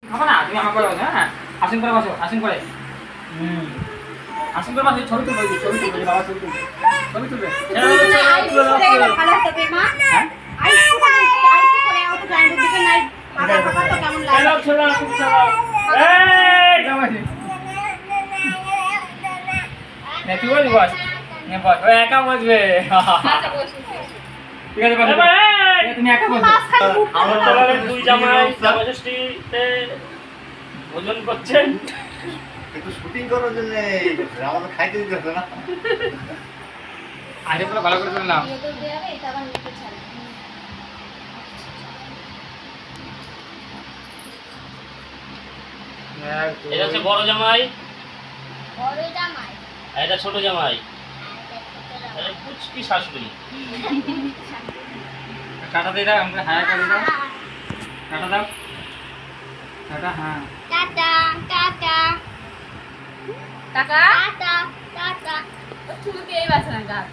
খাবো না, তুমি আমার করে বসো, হ্যাঁ আসন করে বসো, আসন করে। আসন করে বসো, ছবি তুলবে, ছবি তুলবে, বাবা ছবি তুলবে, ছবি তুলবে। ভালো হবে মা। হ্যাঁ আর কি করে আউট জানতে দিকে নাই মাথা ফাটা তো কেমন লাগে। চলো চলো খুব চলো এই যাও বসে। নে তুই বসে বস, নে বস, ও একা বসবে। আচ্ছা বসুন। ঠিক আছে বসো, তুমি একা বসো। আমার তলার দুই জামাই জামাষষ্ঠীতে ভোজন করছেন। একটু শুটিং করার জন্য আমাদের খাইতে দিতে হবে না। আরে পুরো ভালো করে তুলে নাও। বিয়ে তো দেয়া হবে এটা আবার নিতে ছাড়ে। এটা হচ্ছে বড় জামাই বড় জামাই আর এটা ছোট জামাই। এটা কুচকি শাশুড়ি। কাটা দিয়ে দাও, আমাকে হায়া করে দাও, কাটা দাও, কাটা, হ্যাঁ। টাটা টাটা টাকা টাটা টাটা চুল দিয়ে বাঁচে না গাছ